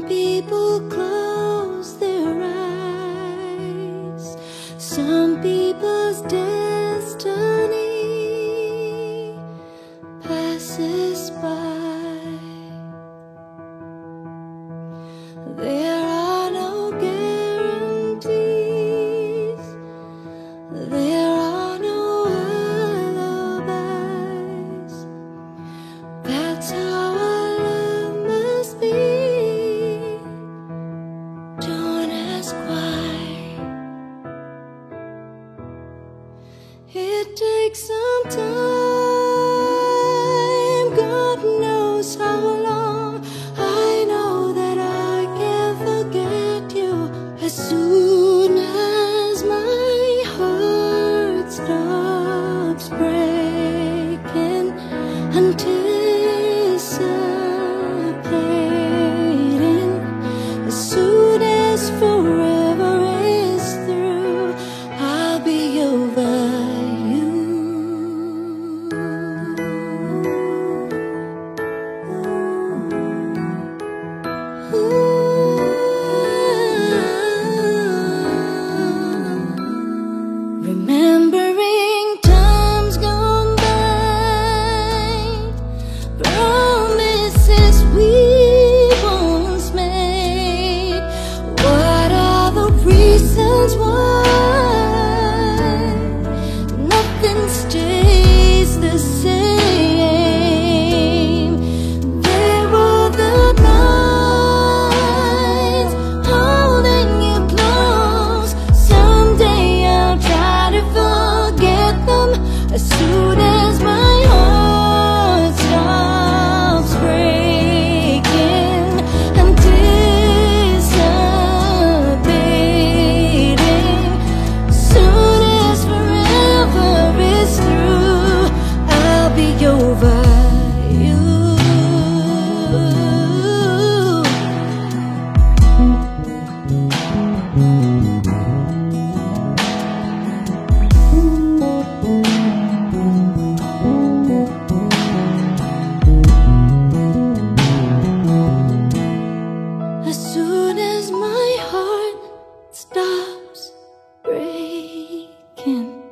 people close their eyes. Some people's destiny passes by. There are no guarantees. There are no alibis. That's how our love must be. Don't ask why. It takes some time. God knows how long. I know that I can't forget you. As soon as my heart stops breaking, anticipating, as soon as forever is through, I'll be over you. Remembering times gone by, promises we once made. What are the reasons why nothing stays the same? There were the nights holding you close. Someday I'll try to forget them. As soon as my heart stops breaking, anticipating, soon as forever is through, I'll be over you. As soon as my heart stops breaking,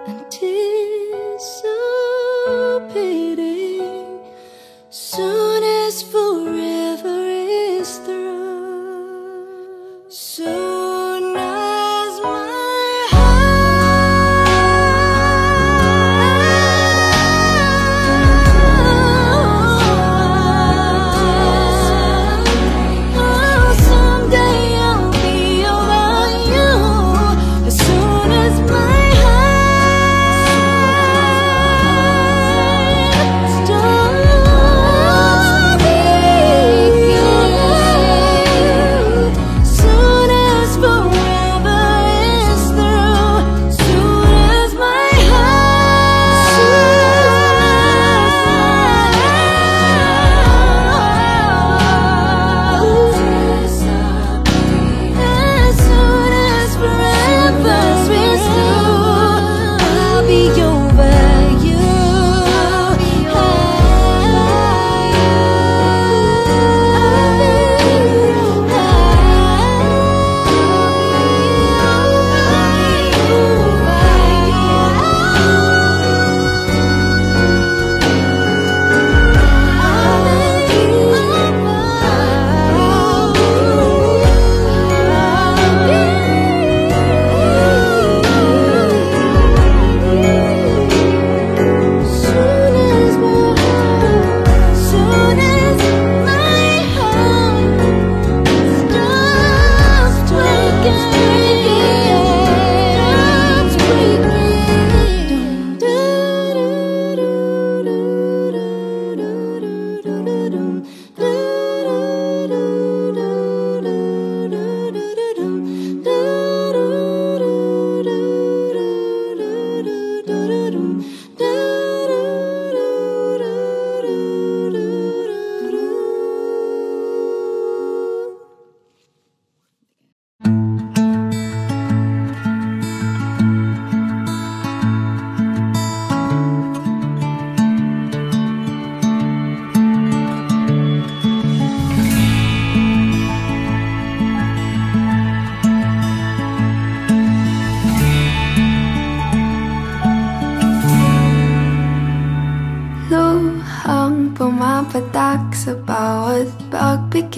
anticipating, soon as forever is through, soon as my heart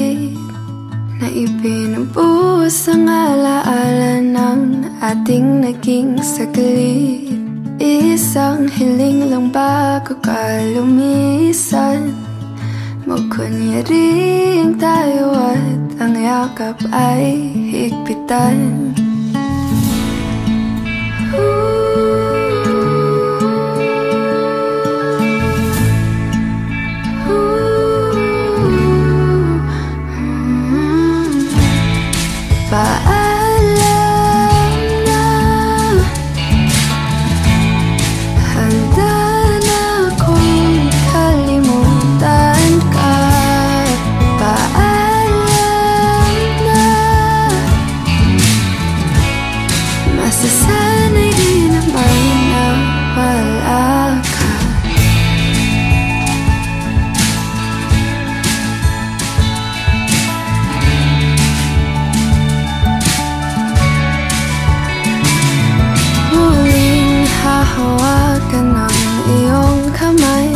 pag-ibig na ibinubuhos ang alaala ng ating naging saglit. Isang hiling lang bago ka lumisan, magkunyaring tayo at ang yakap ay higpitan. Paalam na, handa na akong kalimutan ka. Paalam na, masasanay din naman na wala ka. Hawakan ang iyong kamay,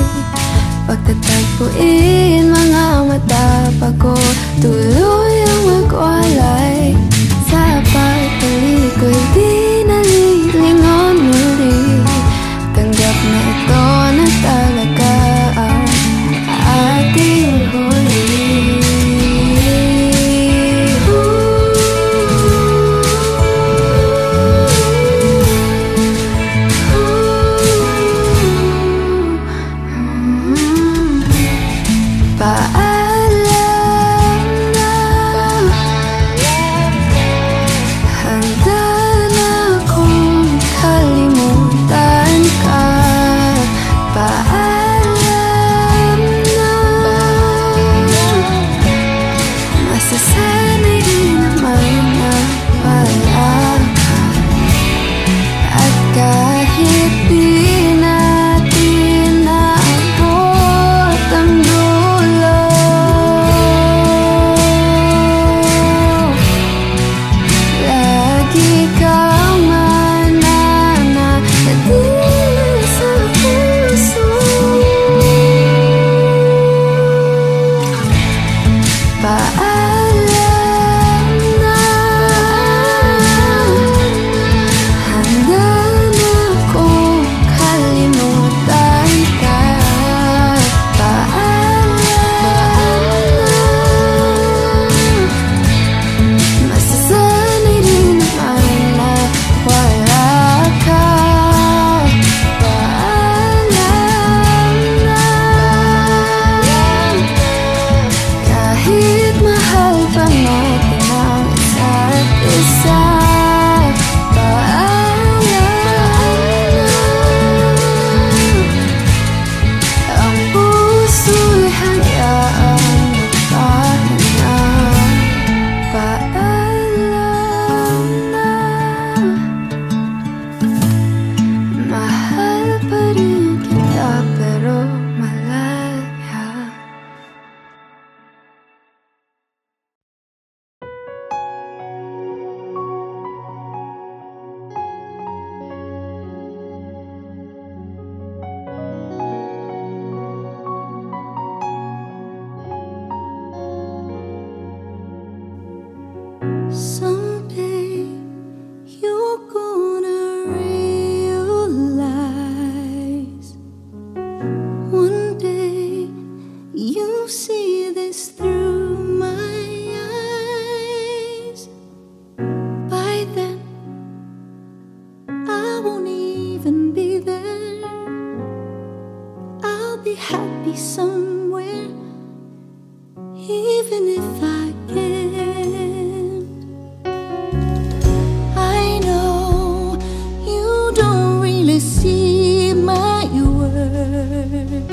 pagtatagpuin mga mata bago tuluyang magwalay. Sa pagtaliko'y di nalilingon muli, tanggap na ito na talaga ang ating huli. Paalam na, handa na akong kalimutan ka. Paalam na, masasanay din naman na wala ka. At kahit di natin naabot ang dulo, lagi kang mananatili sa puso. Paalam na, handa na akong kalimutan ka. Paalam na, masasanay din naman na wala ka. Paalam na, kahit mahal pa natin ang isa't isa. Paalam na, ang puso'y hayaang magpahinga. Paalam na, mahal pa rin kita pero malaya. Someday you're gonna realize, one day you'll see this through my eyes. By then I won't even be there. I'll be happy somewhere, even if I can't. I know you don't really see my worth.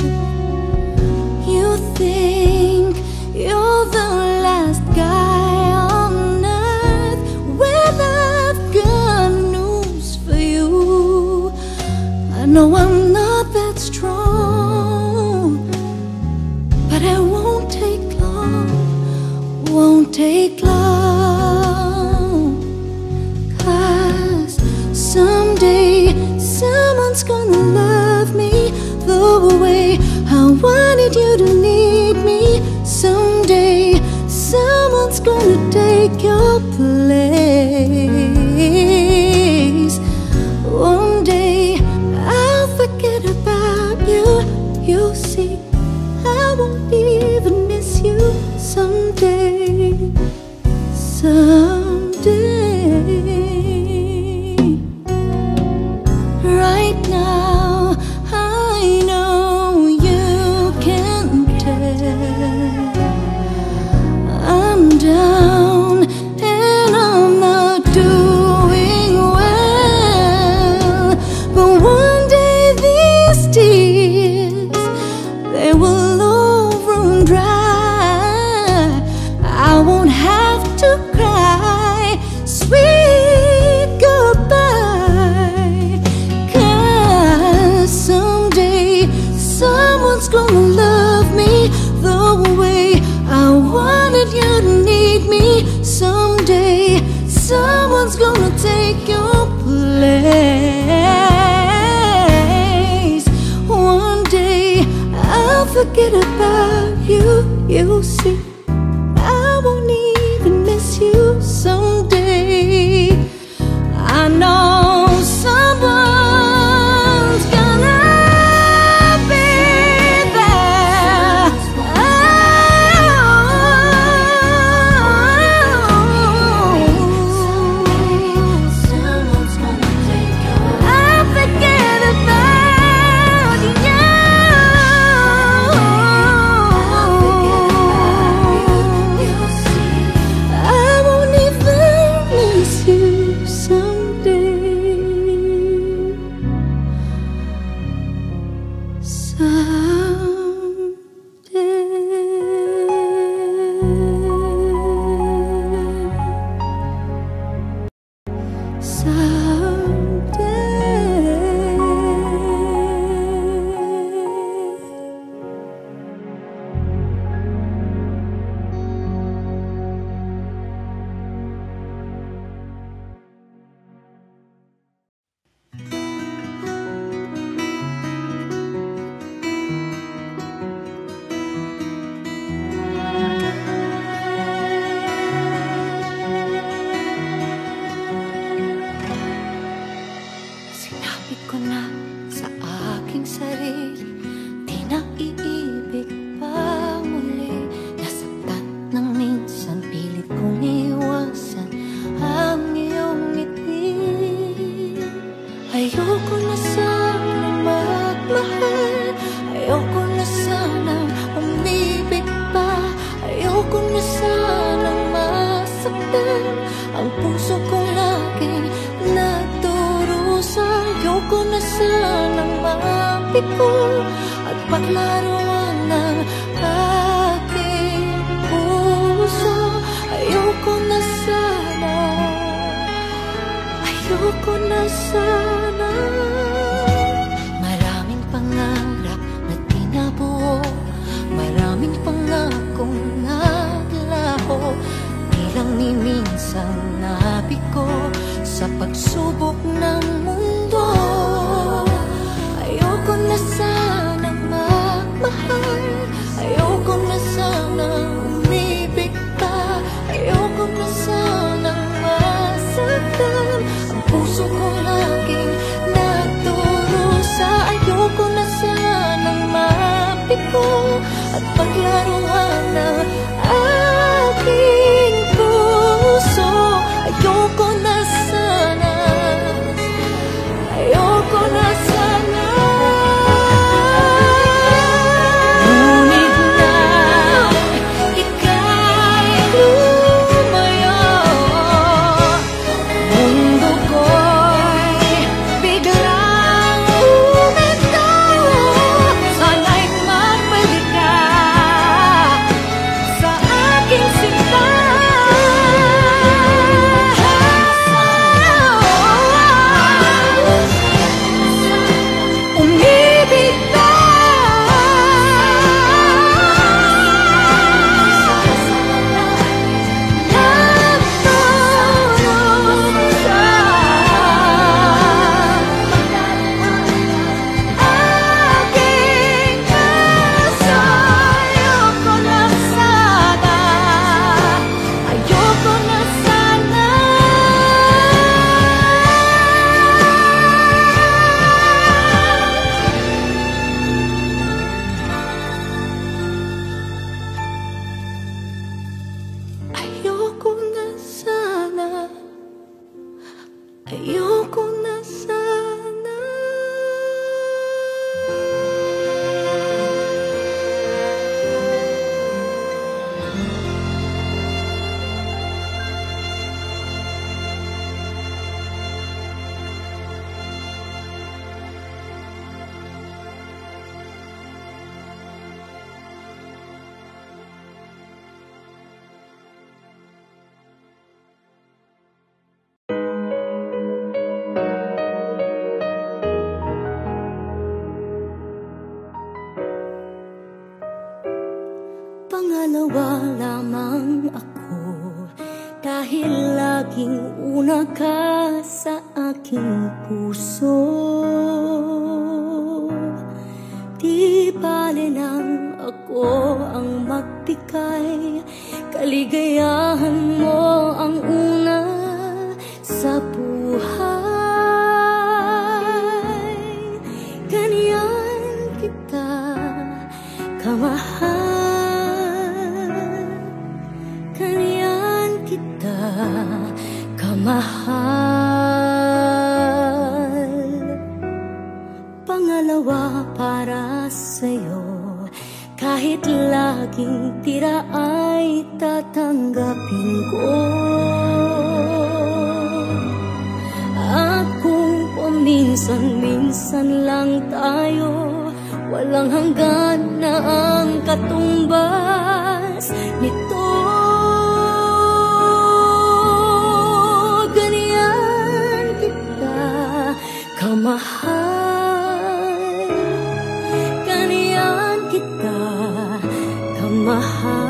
You think you're the last guy on earth. Well, I've got news for you. I know I'm not that strong, but it won't take long, won't take long. 'Cause someday someone's gonna love me the way I wanted you to need me. Someday take your place. One day I'll forget about you. You'll see I won't even miss you. Someday, right now I know you can tell I'm down and I'm not doing well. But one day these tears, they will all run dry. I won't have to cry sweet goodbye. 'Cause someday someone's gonna love me the way I wanted you to need me. Someday someone's gonna take your place. One day I'll forget about you. You'll see I won't even miss you. Someday I know someone's gonna be there. Someone's gonna take your place. I'll forget about you. You'll see I won't even miss you someday. Sinabi ko na sa aking sarili, di na iibig pa muli. Nasaktan ng minsan, pilit kong iwasan ang iyong ngiti. Ayoko na sanang magmahal, ayoko na sanang umibig pa, ayoko na sanang masaktan ang puso kong laging nagdurusa. Ayoko na sanang mapiko at paglaruan ng aking puso. Ayoko na sana, ayoko na sana. Maraming pangarap na tinabuo, maraming pangakong naglaho. Di lang ni minsan nabigo sa pagsubok ng mundo. Ayoko na sanang magmahal, ayoko na sanang umibig pa, ayoko na sanang masaktan ang puso ko laging nagdurusa. Ayoko na sanang mabigo at paglaruan ng aking puso. Ayoko na sana, ayoko na sana. Pangalawa lamang ako, dahil laging una ka sa aking puso. Di bale lang ako ang magbigay, kaligayahan mo ang una sa buhay. Ganyan kita kamahal, kamahal. Pangalawa para sa'yo, kahit laging tira ay tatanggapin ko. At kung paminsan-minsan lang tayo, walang hanggan na ang katumbas nito. Kamahal, ganyan kita kamahal.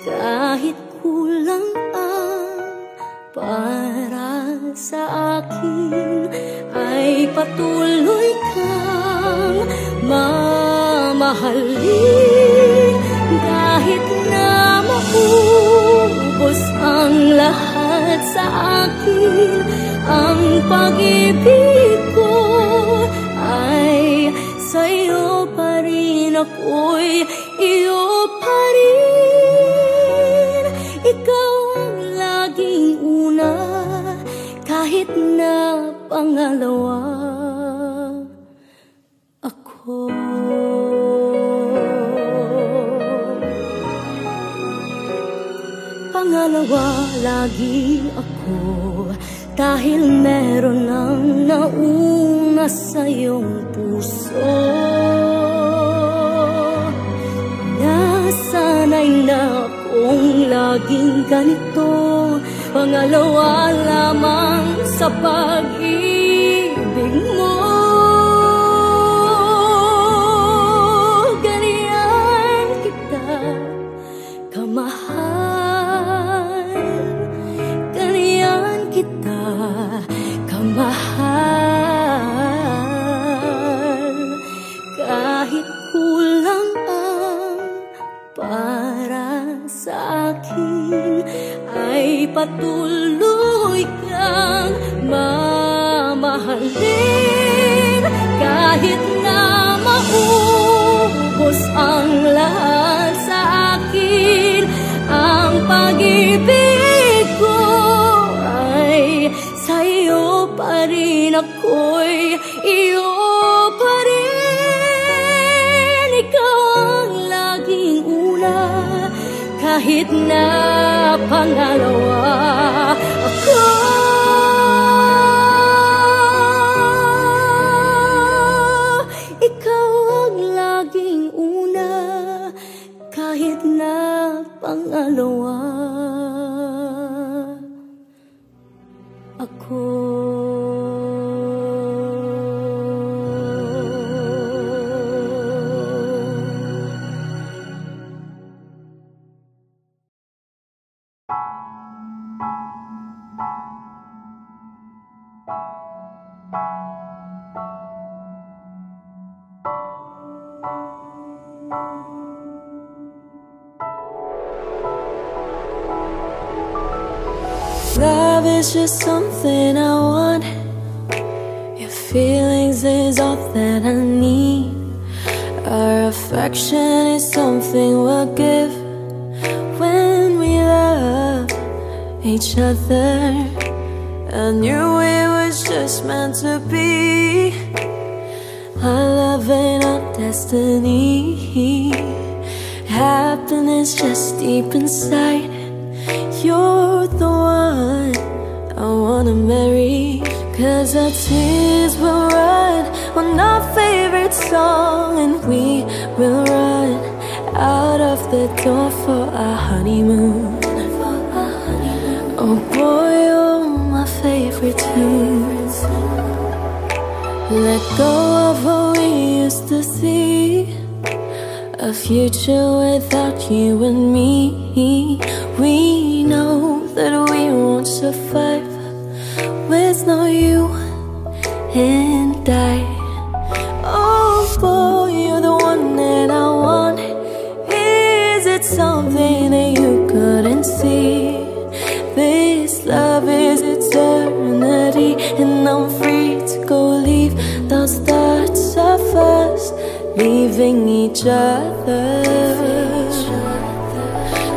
Kahit kulang ang para sa akin, ay patuloy kang mamahalin. Kahit na maubos ang lahat sa akin, ang pag-ibig ko ay sa'yo pa rin, ako'y iyo pa rin. Ikaw ang laging una, kahit na pangalawa ako. Pangalawa lagi ako, dahil meron ng nauna sa iyong puso. Nasanay na akong laging ganito, pangalawa lamang sa pag-ibig mo. Ganyan kita kamahal, ganyan kita kamahal. Kahit kulang ang para sa akin, ay patuloy kang mamahalin. Kahit na maubos ang lahat sa akin, ang pag-ibig ko ay sa'yo pa rin, ako'y iyo pa rin. Ikaw ang laging una, kahit na pangalawa ako. Ikaw ang laging una, kahit na pangalawa ako. Love is just something I want. Your feelings is all that I need. Our affection is something we'll give when we love each other. I knew it was just meant to be. Our love ain't our destiny. Happiness just deep inside. You're the one I wanna marry. 'Cause our tears will run on our favorite song, and we will run out of the door for our honeymoon. Oh boy, oh my favorite tunes. Let go of what we used to see. A future without you and me. We know that we won't survive with no you and I. Oh boy, you're the one that I want. Is it something that you couldn't see? This love is eternity, and I'm free to go leave those thoughts of us leaving each other.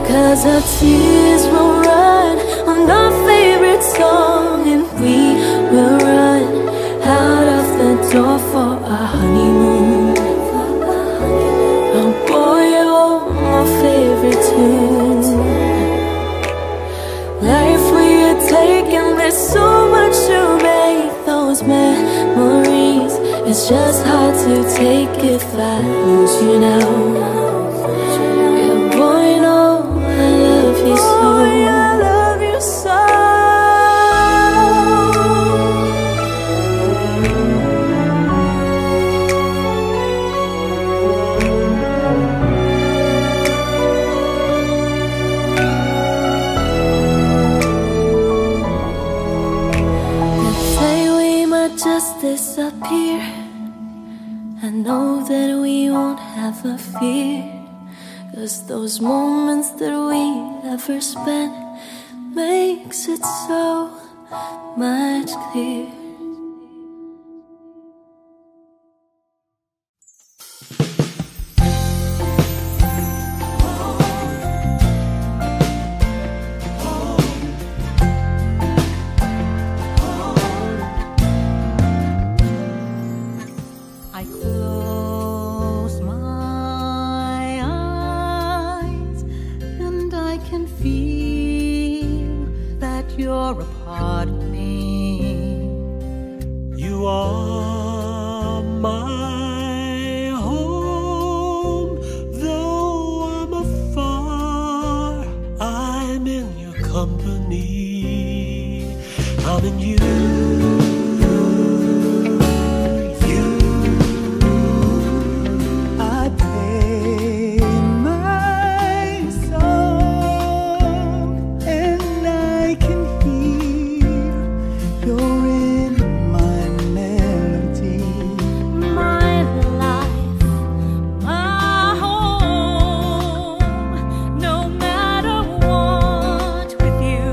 'Cause our tears will run on our favorite song, and we will run out of the door for our honeymoon. Oh boy, oh my favorite tune. Life we are taking, there's so much to make those memories. It's just hard to take if I lose you now. Yeah, boy, no, I love you so. Boy, I love you so. Just disappear. I know that we won't have a fear, 'cause those moments that we never spent makes it so much clear. You're a part of me. You are my home, though I'm afar. I'm in your company. I'm in you. No matter what, with you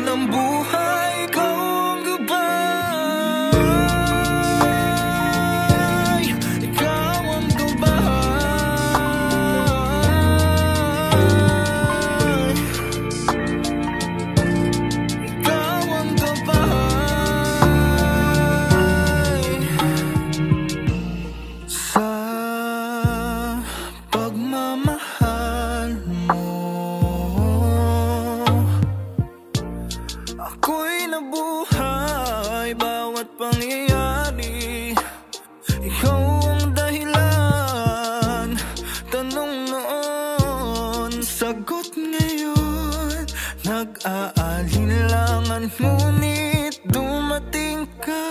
ng buhay, ikaw ang gabay. Ikaw ang gabay. Ikaw ang gabay. Sa pagmamahal mo, ako'y nabuhay. Bawat pangyayari, ikaw ang dahilan. Tanong noon, sagot ngayon. Nag-aalinlangan, ngunit dumating ka.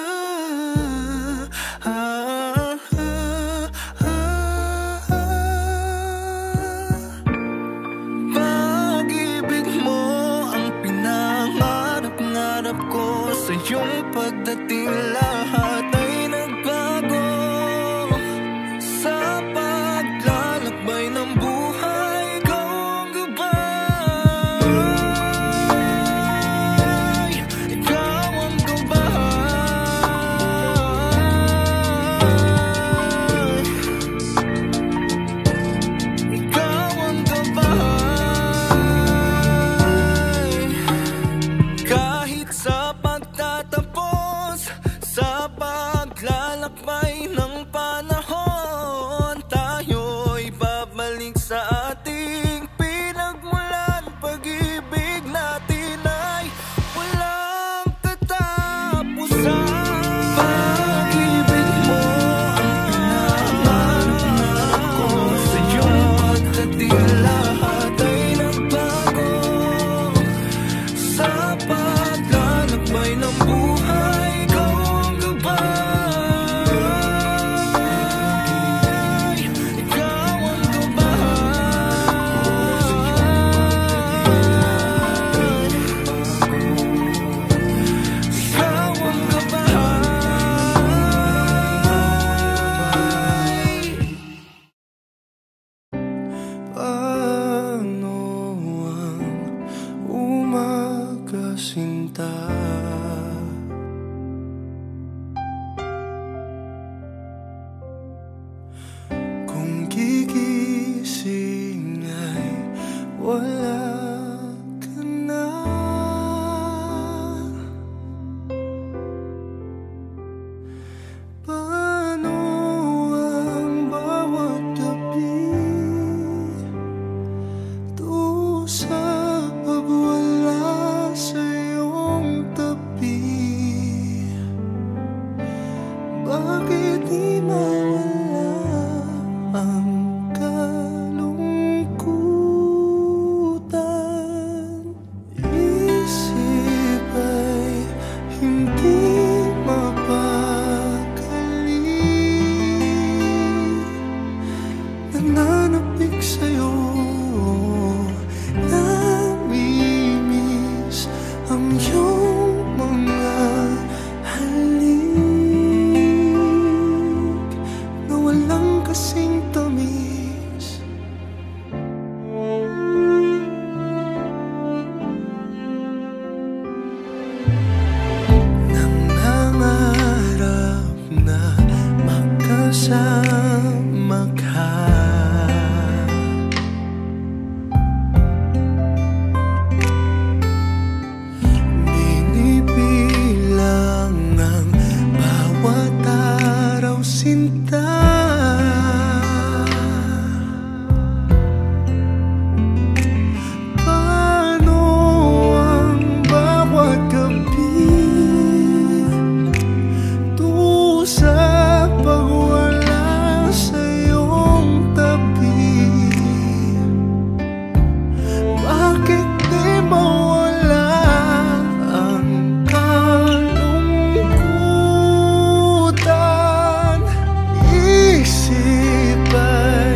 Pag-ibig mo ang pinangarap-ngarap ko. Sa iyong pagdating lahat ay nagbago. Sa paglalakbay ng buhay, ikaw ang gabay. Ikaw ang gabay. Ikaw ang gabay. Kahit sa pagtatapos, sa paglalakbay ng panahon, tayo'y babalik sa ating pinagmulan. Pag-ibig natin ay walang katapusan. Pag-ibig mo ang pinangarap ko. Sa iyong pagdating lahat ay nagbago. Sa paglalakbay ng buhay, ikaw ang gabay. Ikaw ang gabay. Ikaw ang gabay. Paano ang umaga, sinta? Kung gigising ay wala ka na. Paano ang bawat gabi sa pagwala sa iyong tabi? Bakit di mawala ang kalungkutan? Isip ay hindi mapakali. Nananapik sa'yo, namimiss ang iyong mga halik na walang kasing tamis. Nangangarap na makasama ka. Binibilang ang bawat araw, sinta. Paano ang bawat gabi sa pagwala sa iyong tabi? Bakit di mawala ang kalungkutan? Isip ay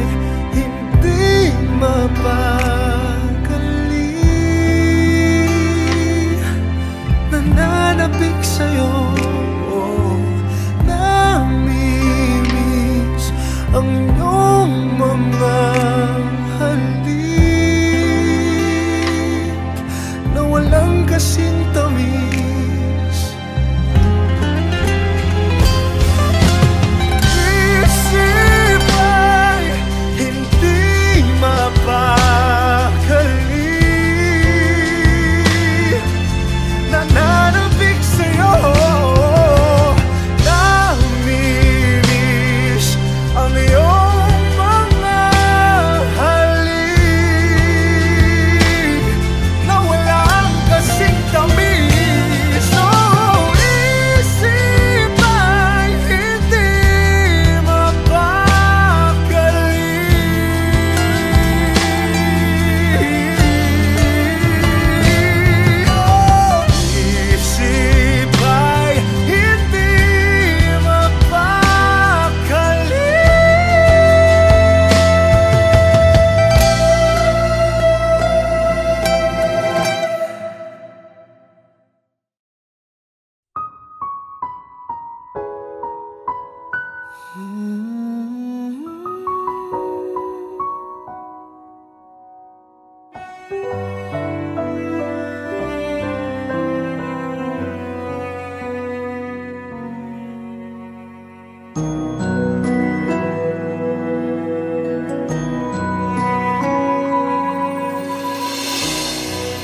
hindi mapakali. Nananapik sa'yo, namimiss ang iyong mga halik na walang kasing tamis. Isip ay hindi mapakali, nananabik sa'yo, namimiss ang iyong mga halik na walang kasing tamis. Oh, isip ay hindi mapakali. Oh, isip ay hindi mapakali.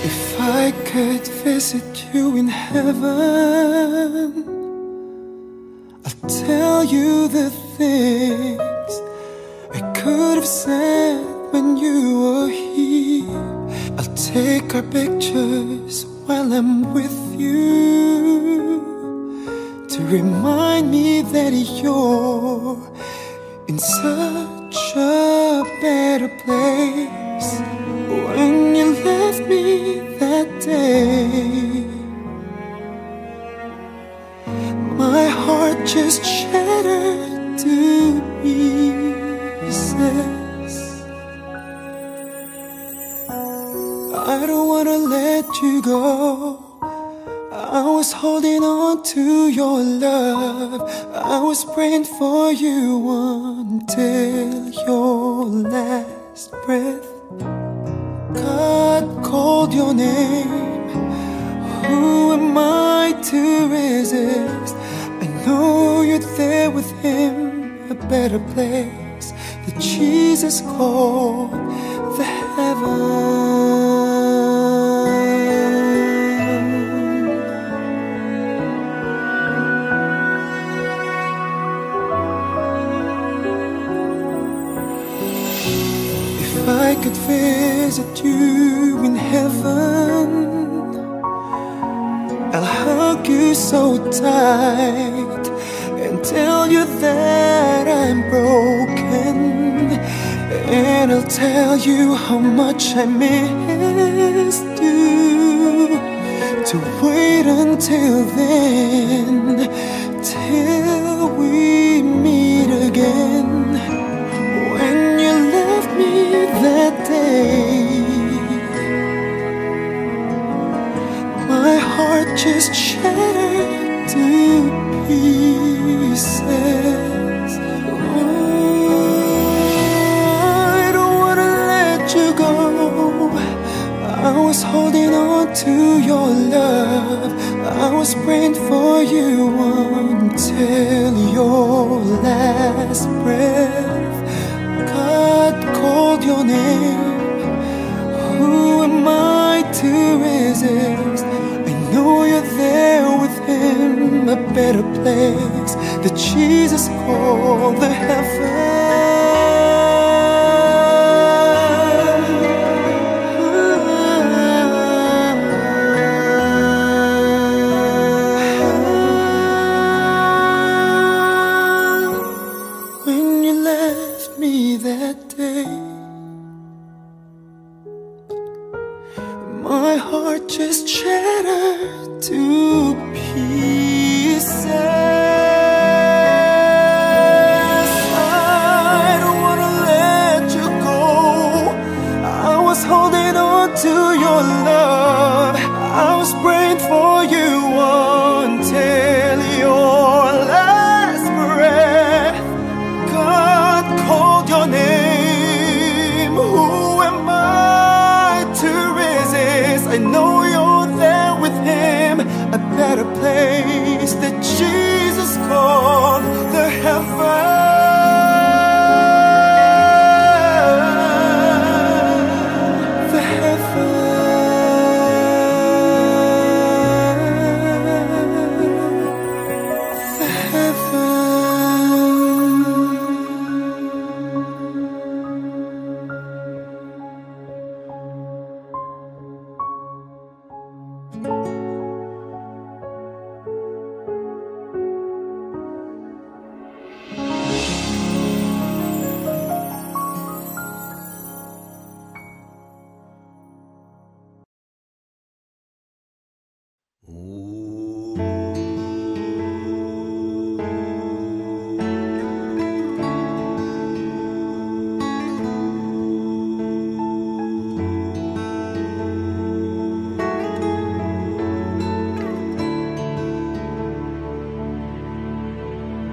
If I could visit you in heaven, I'll tell you the things I could have said when you were here. I'll take our pictures while I'm with you to remind me that you're in such a better place. When you left me that day, my heart just shattered to pieces. I don't wanna let you go. I was holding on to your love. I was praying for you until your last breath. God called your name. Who am I to resist? I know you're there with him, a better place that Jesus called the heaven. If I could visit you in heaven, I'll hug you so tight and tell you that I'm broken, and I'll tell you how much I missed you. To wait until then, till we meet again. When you left me that day, my heart just shattered to pieces. I don't wanna let you go. I was holding on to your love. I was praying for you until your last breath. God called your name. Who am I to resist? I know you're there with him, a better place that Jesus called the heaven. When you left me that day, my heart just shattered to pieces. I don't wanna let you go. I was holding on to your love. I was praying for you until your last breath. God called your name. Who am I to resist? I know you're there with with him, a better place that Jesus called the heaven.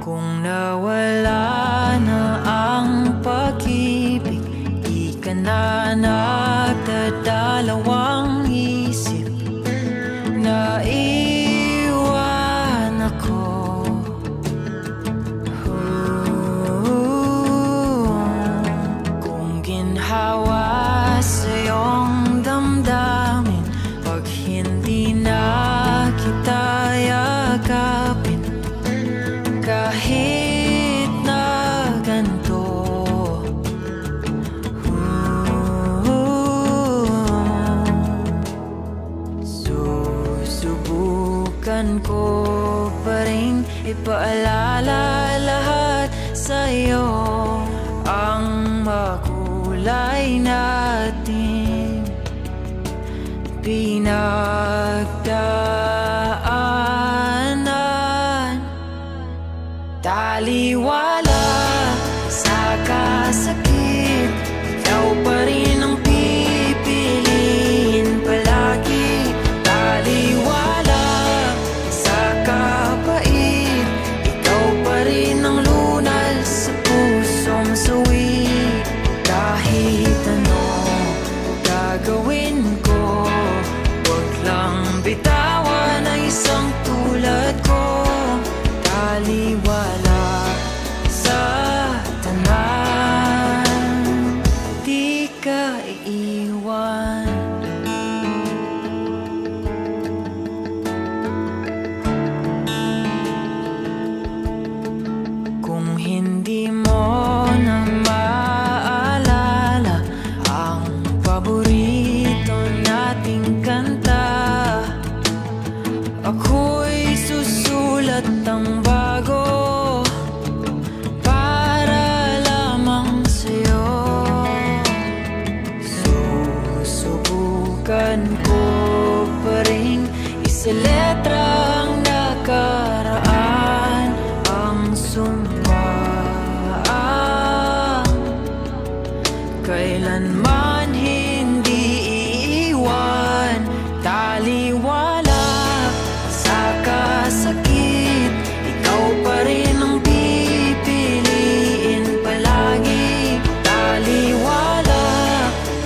Kung nawala na ang pag-ibig, di ka na nagdadalawang isip. Naiwan ako. Kung ginhawa sa iyong damdamin, pag hindi na kita yakapin, kahit na ganito, susubukan ko pa rin ipaalala lahat sa'yo ang makulay natin pinagdaanan. Taliwala sa kasakit, ikaw pa rin ang pipiliin palagi. Taliwala sa kapait, ikaw pa rin ang lunas sa pusong sawi. Kahit ano gagawin ko, huwag lang bitawan ang isang tulad ko. Taliwala sa tanan, di ka iiwan. Kung hindi mo na maalala ang paborito nating kanta, ako'y susulat ng bago para lamang sa'yo. Susubukan ko pa rin isaletra ang nakaraan, ang sumpaan kailanman hindi iiwan. Taliwala sa kasakit, ikaw pa rin ang pipiliin palagi. Taliwala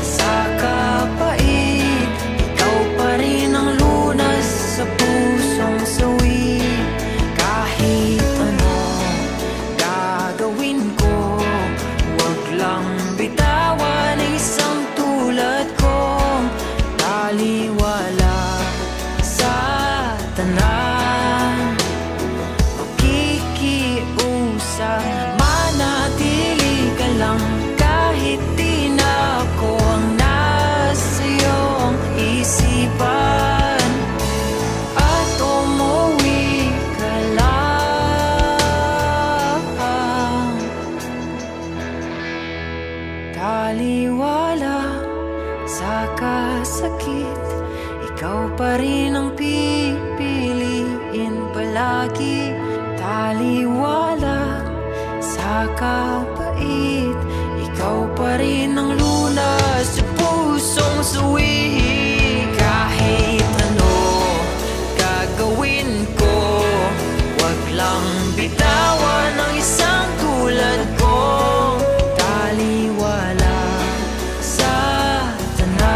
sa kapait, ikaw pa rin ang lunas sa pusong sawi. Kahit ano gagawin ko, huwag lang bitawan ang isang tulad ko. Taliwala sa tanan, makikiusap, manatili ka lang kahit di na ako ang nasa iyong isipan, at umuwi ka lang. Taliwala sa kasakit, ikaw pa rin ang pipiliin palagi. Taliwala sa kapait, ikaw pa rin ang lunas sa pusong sawi. Kahit ano gagawin ko, huwag lang bitawan ang isang tulad ko. Taliwala sa tanan.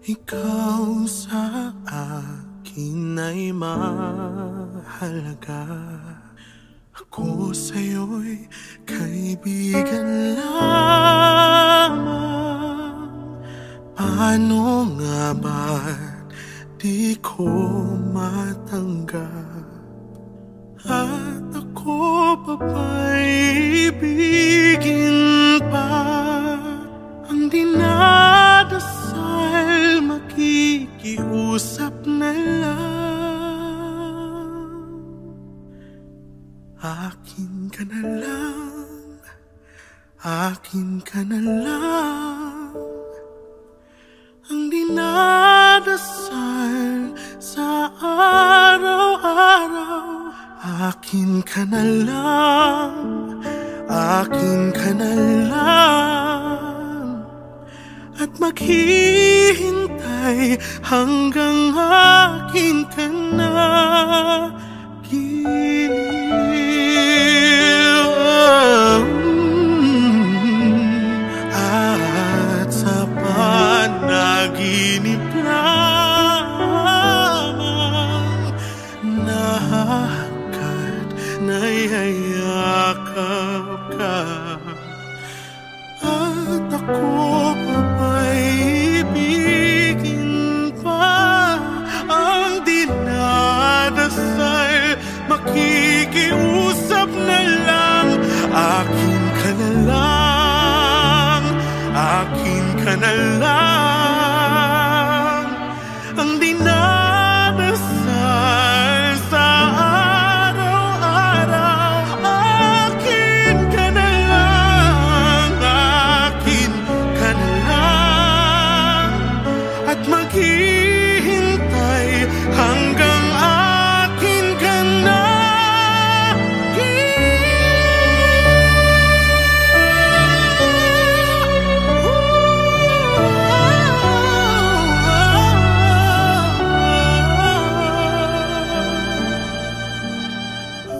Ikaw sa akin ay mahalaga. Ako sa'yo'y kaibigan lamang. Paano nga ba't di ko matanggap? At ako pa ba'y ibigin pa? Ang dinadasal makikiusap na lang. Akin ka na lang, akin ka na lang. Ang dinadasal sa araw-araw. Akin ka na lang, akin ka na lang. At maghihintay hanggang akin ka na at sa panaginip lamang nayayakap ka. At ako pa ba'y ibigin pa? Ang dinadasal makikiusap na lang. Akin ka na lang, akin ka na lang. Ang dinadasal sa araw-araw. Akin ka na lang, akin ka na lang. At maghihintay hanggang akin ka na.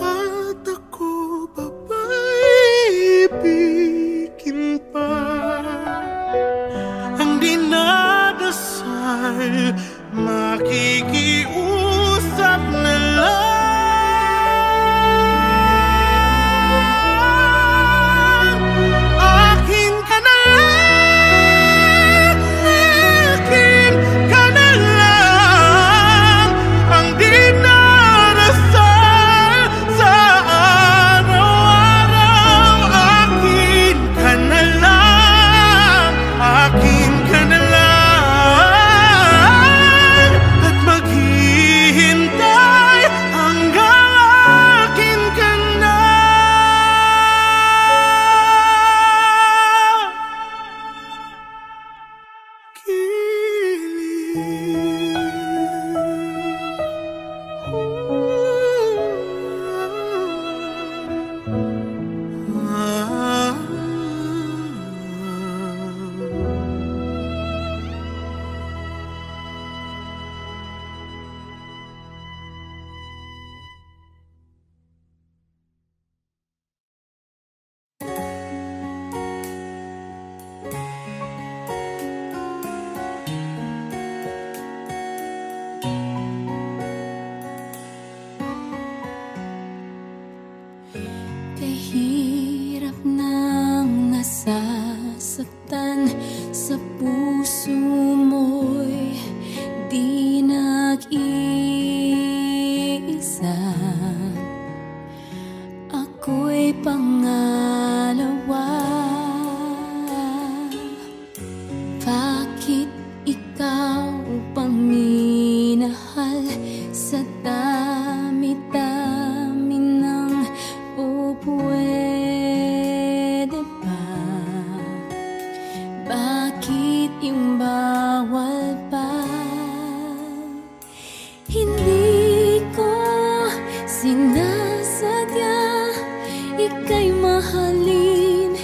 At ako pa ba'y ibigin pa? Ang dinadasal makikiusap na lang. Akin ka na lang, akin ka na lang. Ang dinarasal sa araw-araw. Akin ka na lang, akin ka na lang. At maghihintay hanggang akin ka na. Kahirap nang nasasaktan sa puso mo'y di nag-iisa. Ako'y pangalawa. Bakit ikaw pang minahal sa dami-dami ng pwede ba? Bakit yung bawal pa? Hindi ko sinasadya ika'y mahalin,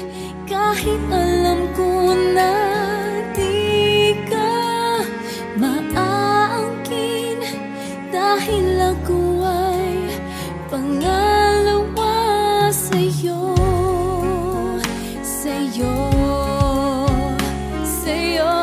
kahit alam ko na di ka maaangkin, dahil ako ay pangalawa sa'yo, sa'yo, sa'yo.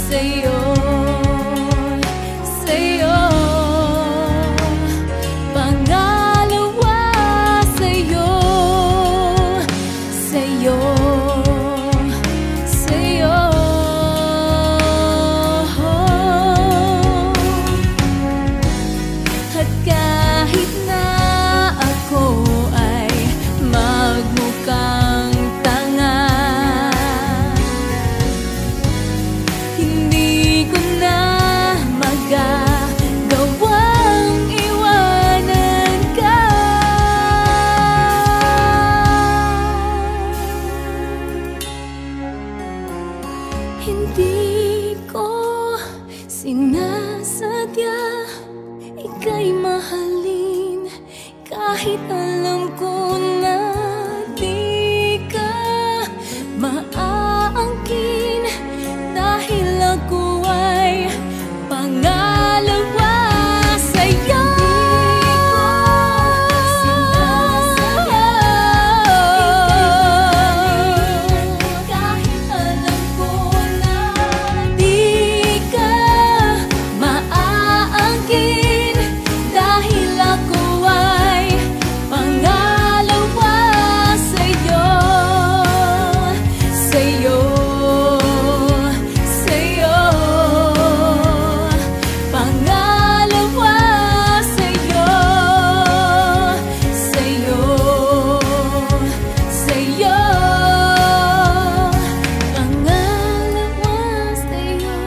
sa'yo, sa'yo. Pangalawa sa'yo, sa'yo, sa'yo. At kahit na ako ay magmukhang tanga, hindi ko na magagawang iwanan ka. Hindi ko sinasadya ika'y mahalin, kahit alam ko na di ka maaangkin, dahil ako ay pangalawa sa'yo. Kahit alam ko na di ka maaangkin, dahil ako ay pangalawa sa'yo, sa'yo, sa'yo. Pangalawa sa'yo, sa'yo, sa'yo. Pangalawa sa'yo.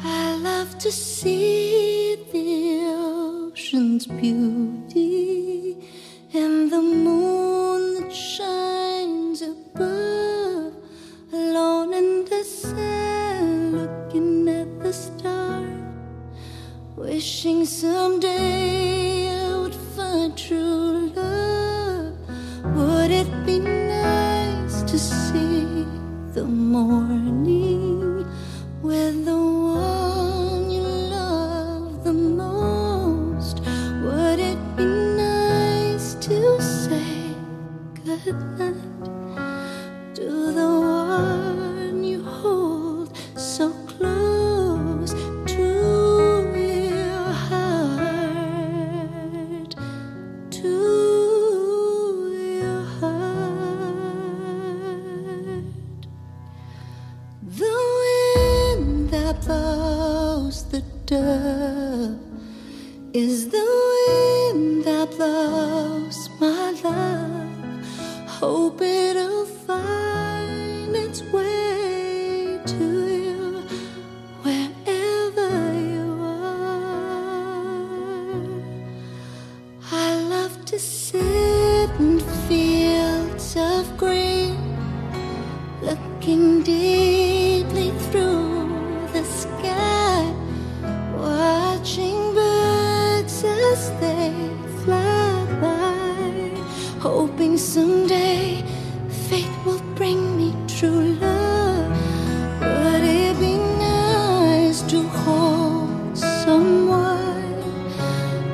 I love to see the ocean's beauty and the moon that shines above, alone in the sand, looking at the stars, wishing someday I would find true love. Would it be nice to see the morning with the one you love the most? Would it be nice to say goodnight to the one you hold so close to your heart, to your heart? The wind that blows the dove is the wind that blows my love. Hope it'll find its way to you wherever you are. I love to sit in fields of green, looking deeply through the sky, watching birds as they fly by, hoping someday fate will bring me true love. Would it be nice to hold someone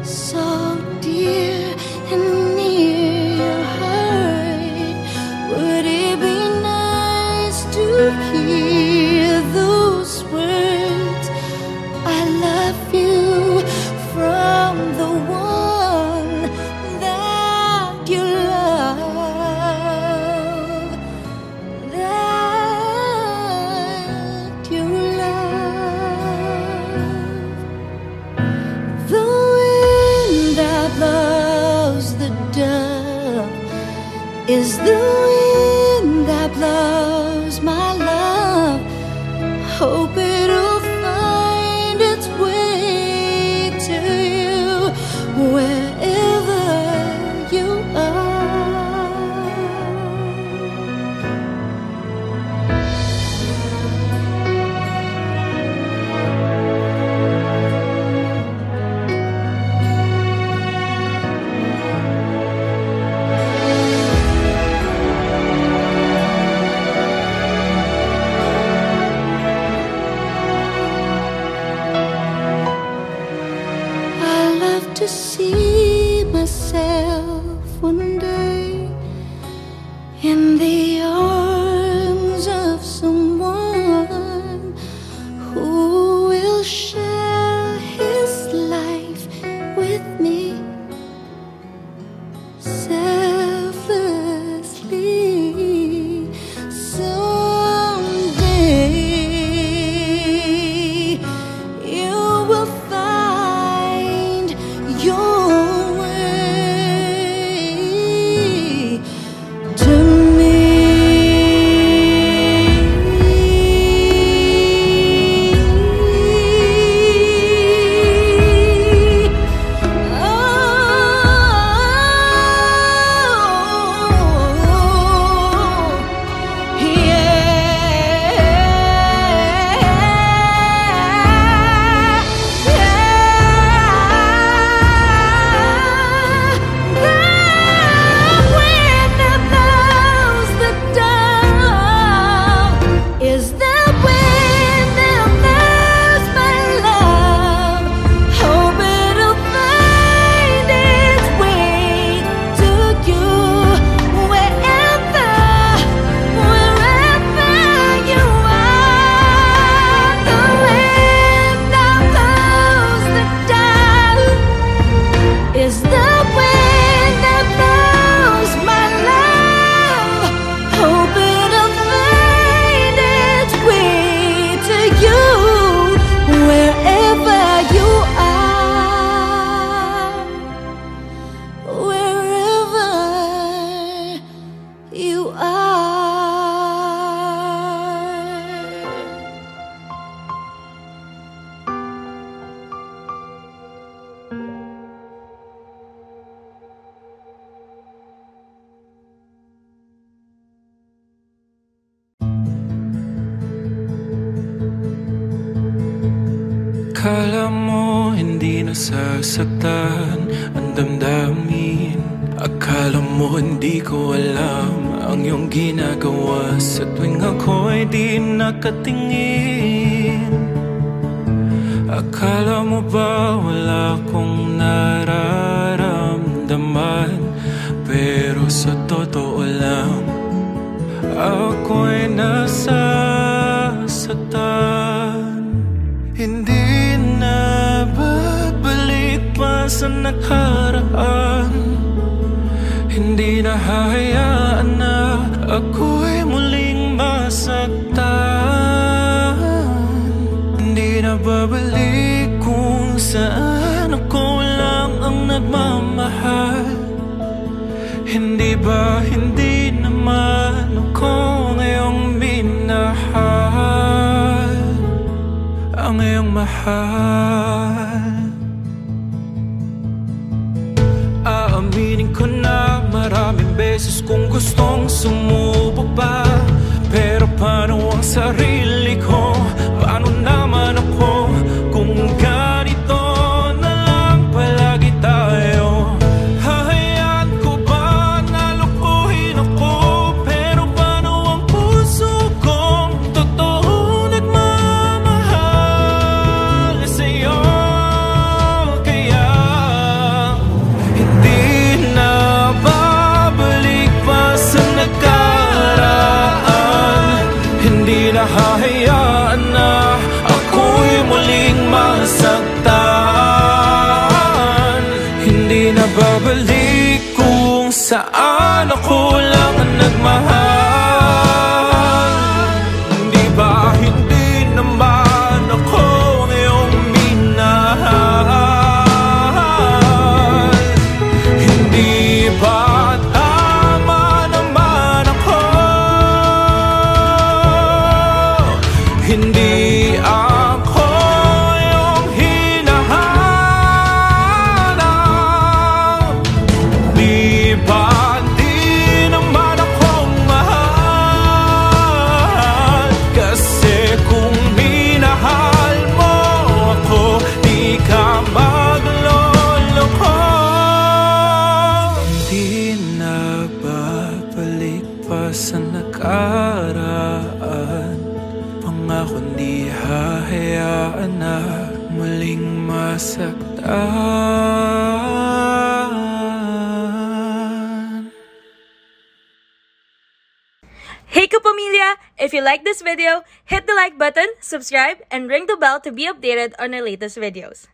so dear and near your heart? Would it be nice to hear those words, I love you, from the one that you love, that you love? The wind that blows the dove is the wind that blows my love. Hope it'll find its way to you wherever you are. To see myself one day in the arms of someone who will share his life with me selflessly. Someday you will find your way to me. Is the wind that blows my love, hoping to find its way to you, wherever you are, wherever you are. Akala mo hindi nasasaktan ang damdamin. Akala mo hindi ko alam ang iyong ginagawa sa tuwing ako'y di nakatingin. Akala mo ba wala akong nararamdaman? Pero sa totoo lang, ako'y nasasaktan. Hindi na babalik pa sa nakaraan. Hindi na hahayaan na ako'y muling masaktan. Hindi na babalik kung saan ako lang ang nagmamahal. Hindi ba hindi naman ako ngayong minahal ang iyong mahal? Aaminin ko na maraming beses kong gustong sumubok pa. Pero paano ang sarili ko? Paano naman ako kung ganito na lang palagi tayo? Hahayaan ko ba na lukuhin ako? Pero paano ang puso kong totoo nagmamahal sa'yo? Kaya hindi na babalik pa sa nakaraan. Hindi na hahayaan na ako'y muling masaktan. Hindi na babalik kung saan ako lang ang nagmahal. Hindi ba hindi naman ako ngayong minahal? Hindi ba tama naman ako? Hindi ako yung hinahanap. kundi hahayaan na muling masaktan. Hey Kapamilya! If you like this video, hit the like button, subscribe, and ring the bell to be updated on our latest videos.